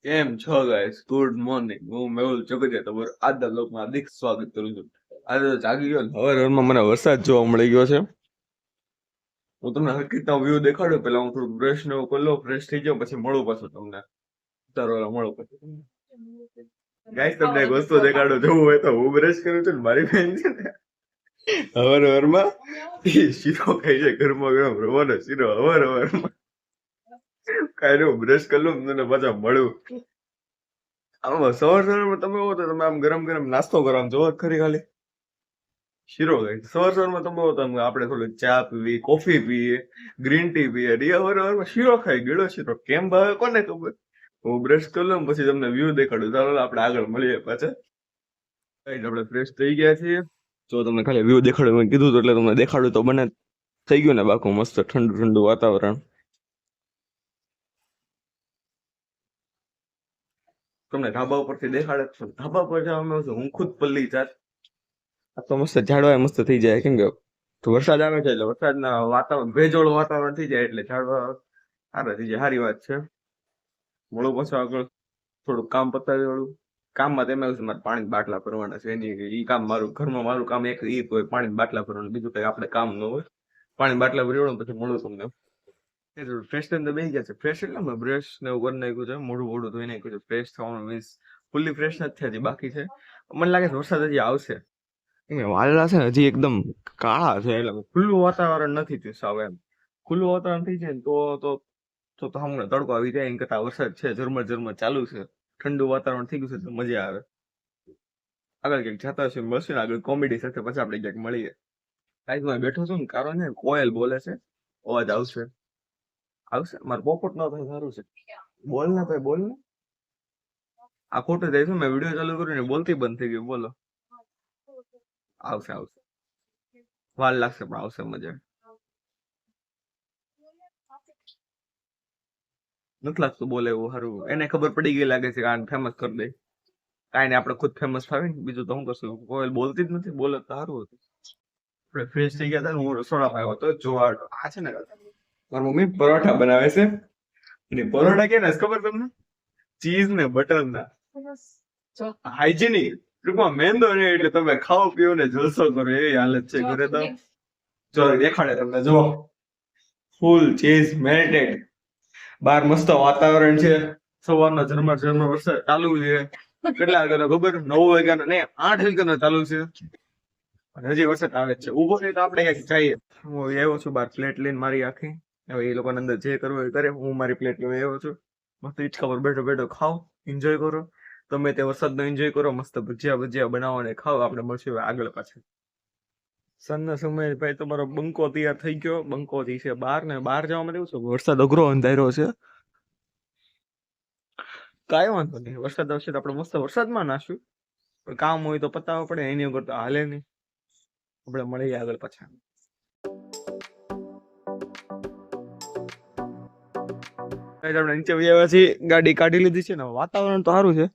કેમ છો guys? Good morning. હું મેહુલ ચોકડિયા તમારું આજના લોકમાં હાર્દિક સ્વાગત કરું છું. આજે તો જાગી ગયો ને હવારમાં મને વરસાદ જોવા મળી ગયો છે. હું તમને હકીકતનો વ્યૂ દેખાડું પેલા હું થોડું બ્રશ ને એવું કરી લઉં, ફ્રેશ થઈ જાઉં પછી મળું પાછું તમને. ઉતારવાળા મળું પછી. ગાઈસ તમને એક વસ્તુ દેખાડું, જોવું હોય તો હું બ્રશ કરું છું ને મારી બેન છે ને હવારમાં શીરો ખાઈ છે, ગરમા ગરમ રવાનો શીરો હવારમાં. કાંઈ નહીં, બ્રશ કરી લઉં ને તને પાછા મળું. આમાં સવારમાં તમે હો તો તમે આમ ગરમ ગરમ નાસ્તો કરો, આમ જોવો જ ખરી ખાલી શીરો ખાઈ સવારમાં તમે હો તો આપણે થોડી ચા પીવી, કોફી પીએ, ગ્રીન ટી પીએ, સવારમાં શીરો ખાઈ, ગળો શીરો કેમ ભાવે કોને ખબર. હું બ્રશ કરી લઉં પછી તમને વ્યૂ દેખાડું. ચાલો આપણે આગળ મળીએ પાછા. આપણે ફ્રેશ થઈ ગયા છીએ. જો તમને ખાલી વ્યૂ દેખાડું મેં કીધું તો એટલે તમને દેખાડું તો બને થઈ ગયું ને બાકુ મસ્ત ઠંડુ ઠંડુ વાતાવરણ. તમને ધાબા ઉપરથી દેખાડે છે. ધાબા પર જવામાં આવશે હું ખુદ પલ્લી જાત. આ તો મસ્ત ઝાડવા મસ્ત થઈ જાય કેમ કે વરસાદ આવે છે એટલે વરસાદના વાતાવરણ ભેજવાળું વાતાવરણ થઈ જાય એટલે ઝાડવા સારા થઈ જાય. સારી વાત છે. મળો પાછો આગળ થોડુંક કામ પતાવી વાળું. કામમાં તેમ આવ્યું છે મારે પાણી બાટલા ભરવાના છે. એની ઈ કામ મારું ઘરમાં મારું કામ એક ઈ હોય પાણી બાટલા ભરવાનું, બીજું કઈ આપણે કામ ન હોય. પાણી બાટલા ભરી વાળું પછી મળું તમને. ફ્રેશ તો બેસી ગયા છે. ફ્રેશ એટલે મેં બ્રશ ને એવું કરી નાખ્યું છે, મોઢું મોઢું ધોઈ નાખ્યું છે. ફ્રેશ થવાનું મીન્સ ફૂલ્લી ફ્રેશ નથી હજી બાકી છે. મને લાગે છે વરસાદ હજી આવશે. વાદળા છે ને હજી એકદમ કાળા છે એટલે ખુલ્લું વાતાવરણ નથી થયું સાવ. એમ ખુલ્લું વાતાવરણ થઈ જાય ને તો હમણાં તડકો આવી જાય એમ કરતા વરસાદ છે ઝરમર ઝરમર ચાલુ છે. ઠંડુ વાતાવરણ થઈ ગયું છે તો મજા આવે. આગળ ક્યાંક જતા હશે બસ ને આગળ કોમેડી સાથે પછી આપણે ક્યાંક મળીએ. કાંઈક હું બેઠો છું ને કારણ છે કોયલ બોલે છે, અવાજ આવશે આવશે. મારે પોપટ ન થાય સારું છે. બોલ ને ભાઈ બોલ ને. આ ખોટું જાય છે. મેં વિડીયો ચાલુ કર્યું ને બોલતી બંધ થઈ ગયું. બોલો. આવશે આવશે, વાર લાગશે પણ આવશે. મજા નથી લાગતું બોલે એવું સારું. એને ખબર પડી ગઈ લાગે છે કે આને ફેમસ કરી દે. કાંઈ ને આપણે ખુદ ફેમસ થાવી ને બીજું તો હું કરશું. કોઈ બોલતી જ નથી, બોલે તો સારું હતું. આપણે ફ્રેશ થઈ ગયા હતા ને હું રસોડામાં આવ્યો હતો જોવા. આ છે ને મારી મમ્મી પરોઠા બનાવે છે. અને પરોઠા કે ખબર તમને ચીઝ ને બટર ના હાઇજેનિક ટૂંકમાં મેંદો નહીં એટલે તમે ખાઓ પીઓ ને જલસો કરો એવી હાલત છે ઘરે. તો જો દેખાડે તમને, જો ફૂલ ચીઝ મેલ્ટેડ. બાર મસ્ત વાતાવરણ છે. સવારનો ઝરમર ઝરમર વરસાદ ચાલુ છે. કેટલા વાગ્યાનો ખબર? 9 વાગ્યાનો ને 8 વાગ્યાનો ચાલુ છે. હજી વરસાદ આવે છે. ઉભો નહીં તો આપણે ક્યાંક જઈએ. હું આવ્યો છું બાર પ્લેટ લઈને મારી આખી. હવે એ લોકોને અંદર જે કરવું એ કરે. હું મારી પ્લેટ લઈને આવ્યો છું. મસ્ત હિંચકા પર બેઠો બેઠો ખાઓ, એન્જોય કરો. તમે તે વરસાદનો એન્જોય કરો. મસ્ત ભજીયા ભજીયા બનાવો અને ખાઓ. આપણે મળશું આગળ પાછળ. સાંજના સમયે ભાઈ તમારો બંકો તૈયાર થઈ ગયો. બંકો થી છે બહાર ને બહાર જવા માટે એવું છે વરસાદ અઘરો અંધાર્યો છે. કાંઈ વાંધો નહીં, વરસાદ આવશે તો આપણે મસ્ત વરસાદમાં નાશું. પણ કામ હોય તો પતાવવા પડે, એની વગર તો હાલે નહીં. આપણે મળીએ આગળ પાછા. આપણે નીચે આવ્યા છીએ, ગાડી કાઢી લીધી છે ને વાતાવરણ તો સારું છે.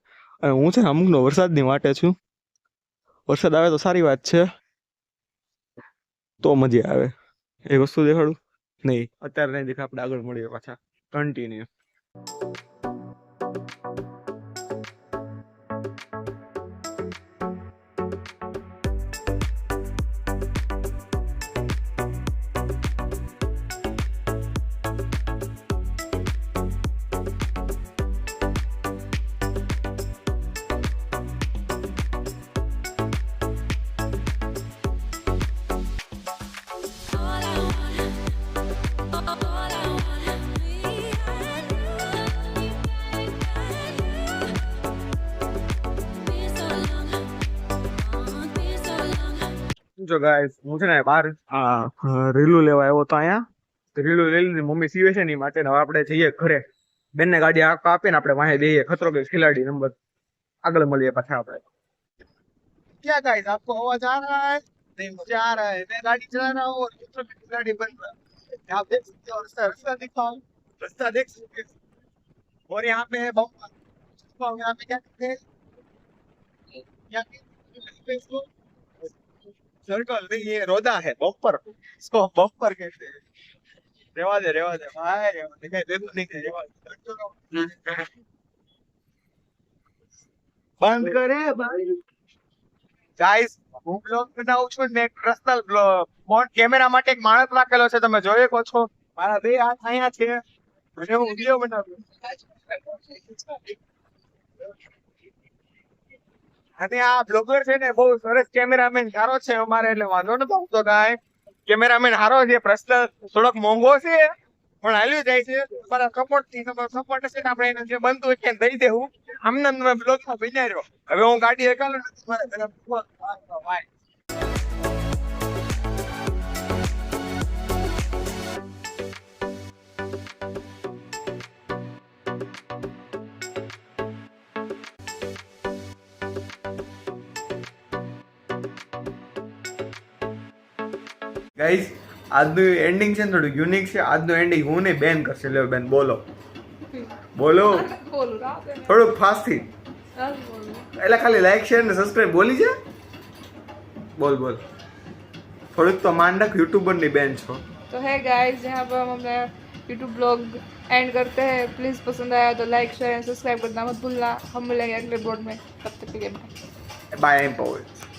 અને હું છે ને અમુકનો વરસાદની વાટે છું. વરસાદ આવે તો સારી વાત છે, તો મજા આવે. એ વસ્તુ દેખાડું નહીં અત્યારે નહીં દેખાય. આપણે આગળ મળીએ પાછા કન્ટિન્યુ. જો ગાઈસ હું છે ને બાર રીલું લેવા આવ્યો તો અહીંયા રીલું લઈ લીધી. મમ્મી સીવે છે ને માટે હવે આપણે જઈએ ઘરે. બેનને ગાડી આપે ને આપણે વાહે દઈએ. ખતરો કે ખિલાડી નંબર. આગળ મળીએ પાછા આપણે. क्या गाइस आपको आवाज आ रहा है? नहीं मुझे आ रहा है. मैं गाड़ी चला रहा हूँ और दूसरों की गाड़ी बन रहा है. आप देख सकते हो रास्ता दिखाओ. रास्ता देख सकते हो. और यहाँ पे है यहाँ पे क्या कहते हैं? यहाँ पे इसको सर्कल नहीं, ये रोदा है. बम्पर, इसको बम्पर कहते हैं. रेवा दे भाई. दिखाई दे तो नहीं. रेवा दे. બંધ કરે ગાઈસ હું બ્લોગ બનાવું છું ને એક પર્સનલ બ્લોગ ફોન કેમેરા માટે એક માણસ રાખેલો છે તમે જોઈ શકો છો મારા બે હાથ અહીંયા છે અને હું વિડિયો બનાવું અને આ બ્લોગર છે ને બહુ સરસ કેમેરામેન સારો છે અમારે એટલે વાંધો નતો આવતો કાંઈ કેમેરામેન સારો છે પ્રશ્ન થોડોક મોંઘો છે પણ હાલ્યું જાય છે તમારા સપોર્ટ થી સપોર્ટ છે ને આપણે એને જે બનતું હોય છે દઈ દેવું આમને તમે બ્લોગ માં બન્યા રહ્યો હવે હું ગાડી એકાલો મારે ઘરે ભાઈ ગાઈઝ આજનું એન્ડિંગ છે ને થોડું યુનિક છે આજનું એન્ડિંગ હું નહીં બેન કરશે લ્યો બેન બોલો બોલો થોડુંક ફાસ્ટ થી એટલે ખાલી લાઈક શેર ને સબસ્ક્રાઇબ બોલી છે बोल बोल थोड़ी तो मांडक यूट्यूबर नहीं बेन छो। तो है गाइस यहाँ पर हम अपना यूट्यूब ब्लॉग एंड करते हैं। प्लीज़ पसंद आया तो लाइक शेयर एंड सब्सक्राइब करना मत भूलना। हम मिलेंगे अगले ब्लॉग में, तब तक के लिए बाय। बाय।